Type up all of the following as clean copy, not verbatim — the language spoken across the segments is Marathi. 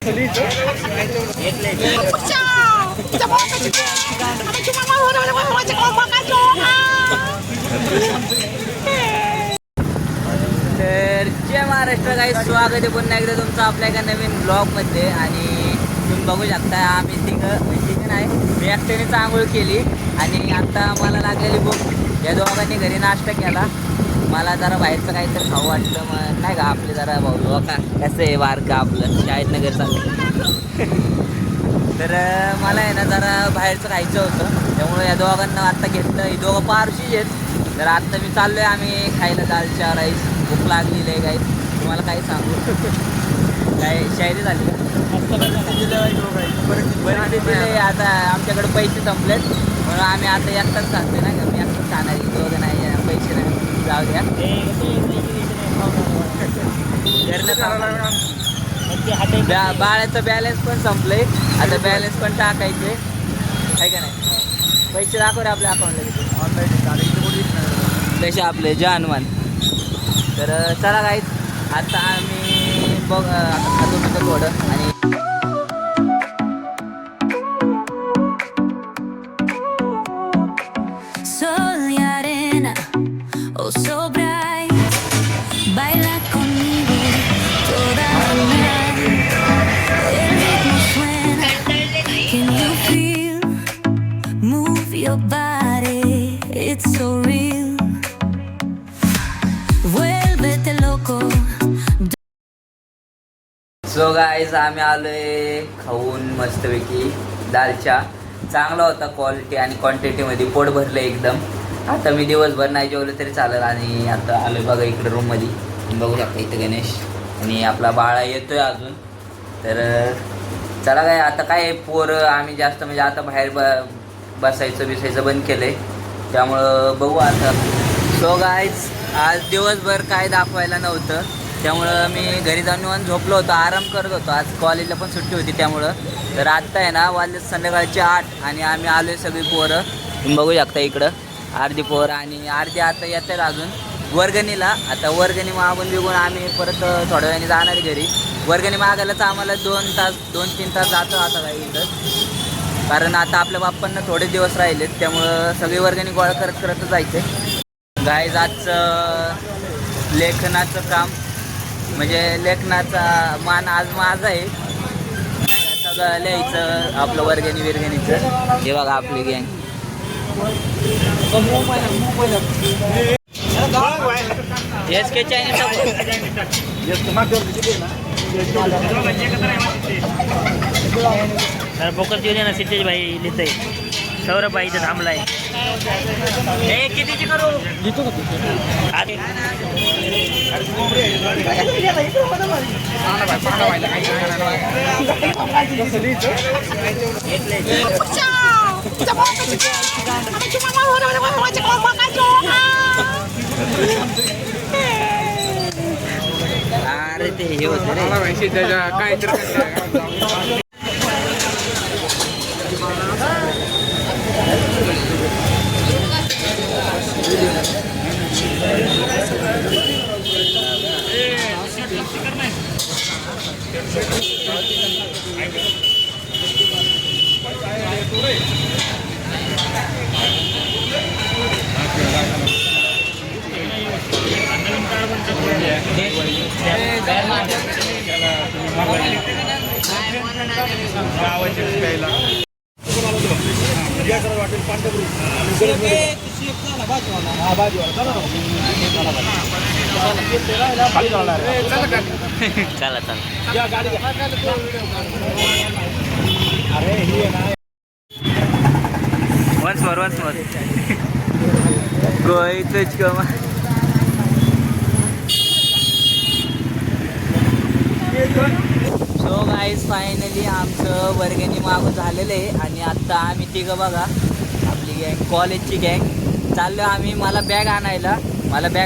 तर जय महाराष्ट्र काही स्वागत आहे पुन्हा एकदा तुमचं आपल्या एका नवीन ब्लॉगमध्ये. आणि तुम्ही बघू शकता आम्ही तिघं नाही, मी एकट्यानेच आंघोळ केली आणि आता मला लागलेली भूक. या दोघांनी घरी नाश्ता केला. मला जरा बाहेरचं काहीतरी खाऊ वाटलं, मग नाही का आपले जरा भाऊ का कसं आहे बारकं आपलं शाळेत नगर चाललं. तर मला आहे ना जरा बाहेरचं खायचं होतं, त्यामुळे या दोघांना आत्ता घेतलं. ही दोघं पारशीच आहेत. तर आत्ता मी चाललो आहे आम्ही खायला दालच्या राईस. भूक लागलेली आहे काही, तुम्हाला काही सांगू काय शायरी झाली का आता आमच्याकडे पैसे संपलेत म्हणून आम्ही आता एकटाच खातोय ना का. मी एकटाच खाणार, दोघं नाही पैसे नाही, जाऊ द्या. बाळाचं बॅलन्स पण संपलंय, आता बॅलन्स पण टाकायचे आहे का नाही. पैसे दाखव रे आपल्या अकाउंटला ऑनलाईन तसे आपले जानवान. तर चला गाईच आता आम्ही बघ आता खातो म्हणतो थोडं. आणि your body, it's so real. Vuélvete loco. So guys आम्ही आलोय खाऊन मस्तपैकी दालच्या. चांगला होता क्वालिटी आणि क्वांटिटीमध्ये, पोट भरलं एकदम. आता मी दिवसभर नाही जेवलं तरी चालेल. आणि आता आलोय बघा इकडे रूममध्ये, बघू शकता इथं गणेश आणि आपला बाळा येतोय अजून. तर चला काय आता काय पोरं आम्ही जास्त म्हणजे आता बाहेर बसायचं बिसायचं बंद केलंय, त्यामुळं बघू आता. सो गाईज आज दिवसभर काय दाखवायला नव्हतं, त्यामुळं मी घरी जाऊन निवांत झोपलो होतो, आराम करत होतो. आज कॉलेजला पण सुट्टी होती त्यामुळं. तर आत्ता आहे ना वाजले संध्याकाळचे 8 आणि आम्ही आलो आहे सगळी पोरं. तुम्ही बघू शकता इकडं अर्धी पोरं आणि अर्धी आता येतात अजून वर्गणीला. आता वर्गणी मागून बिगून आम्ही परत थोड्या वेळाने जाणार घरी. वर्गणी मागायलाच आम्हाला 2-3 तास जातं आता काही इथं, कारण आता आपल्या बाप्पांना थोडे दिवस राहिलेत, त्यामुळं सगळी वर्गणी गोळा करत जायचं. गाईज आजचं लेखनाचं काम म्हणजे लेखनाचा मान आज माझा आहे. सगळं लिहायचं आपलं वर्गणीचं. हे बघा आपली गँग. एस के तर फोकस येऊ दे ना. सिद्धेश भाई लिहितंय, सौरभ भाई इथं थांबलाय. हे कितीची करू लिहितो अरे ते हे होतं रे काय तर चला चला. वन्स मोर गोयचंच कमा. सो गाईज फायनली आमचं वर्गणी मागून झालेलं आहे आणि आत्ता आम्ही तिघं बघा आपली गँग, कॉलेजची गँग चाललो आम्ही. मला बॅग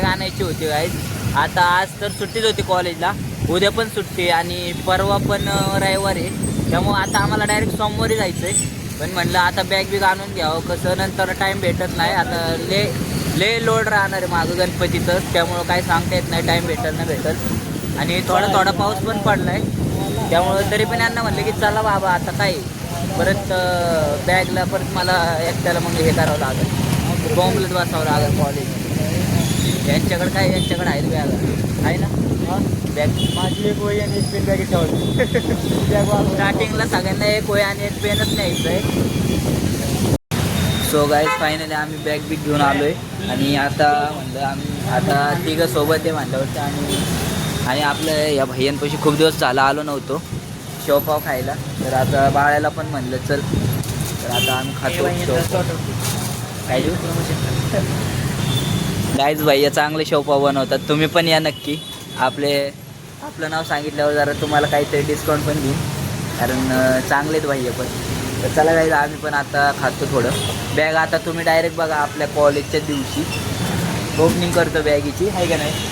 आणायची होती गाईज. आता आज तर सुट्टीच होती कॉलेजला, उद्या पण सुट्टी आणि परवा पण रविवार आहे, त्यामुळं आता आम्हाला डायरेक्ट सोमवारी जायचं आहे. पण म्हटलं आता बॅग आणून घ्यावं, कसं नंतर टाईम भेटत नाही. आता ले लोड राहणार आहे मागं गणपतीचं, त्यामुळं काय सांगता येत नाही, टाईम भेटत. आणि थोडा पाऊस पण पडला आहे. त्यामुळं तरी पण यांना म्हणलं की चला बाबा आता काय परत बॅगला परत मला एकट्याला मग हे करावं लागेल, बॉम्बलत बसावं लागेल कॉलेज. यांच्याकडे काय, यांच्याकडे आहेत बॅग आहे ना बॅग. माझी एक वही आणि एक पेन बॅगेत ठेवली. स्टार्टिंगला सगळ्यांना एक वही आणि एक पेनच न्यायचं आहे. सो गाईज फायनली आम्ही बॅग बिग घेऊन आलो आहे आणि आता म्हणलं आम्ही आता तिघं सोबत आहे म्हणल्यावरती आणि आपलं या भैयांपाशी खूप दिवस झाला आलो नव्हतो शेवपाव खायला. तर आता बाळाला पण म्हणलं चल, तर आता आम्ही खातो शेवपाव. काय देऊ गाईज भैया चांगले शेवपाव बनवतात, तुम्ही पण या नक्की. आपलं नाव सांगितल्यावर जरा तुम्हाला काहीतरी डिस्काउंट पण देईन, कारण चांगलेत भैया पण. तर चला गाईज आम्ही पण आता खातो थोडं. बॅग आता तुम्ही डायरेक्ट बघा आपल्या कॉलेजच्या दिवशी ओपनिंग करतो बॅगीची, आहे का नाही.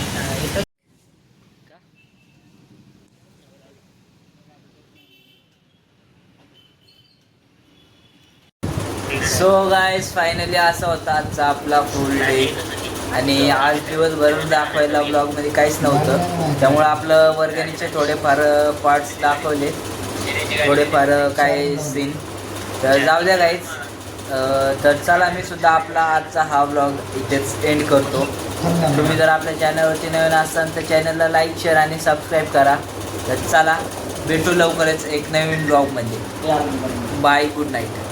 सो गाईज फायनली असा होता आजचा आपला फुल डे. आणि आज दिवसभर दाखवायला ब्लॉगमध्ये काहीच नव्हतं, त्यामुळं आपलं वर्गणीचे थोडेफार पार्ट्स दाखवले, थोडेफार काय सीन. तर जाऊ द्या गाईज. तर चला मी सुद्धा आपला आजचा हा ब्लॉग इथेच एंड करतो. तुम्ही जर आपल्या चॅनलवरती नवीन असाल तर चॅनलला लाईक, शेअर आणि सबस्क्राईब करा. तर चला भेटू लवकरच एक नवीन ब्लॉगमध्ये. Bye, good night.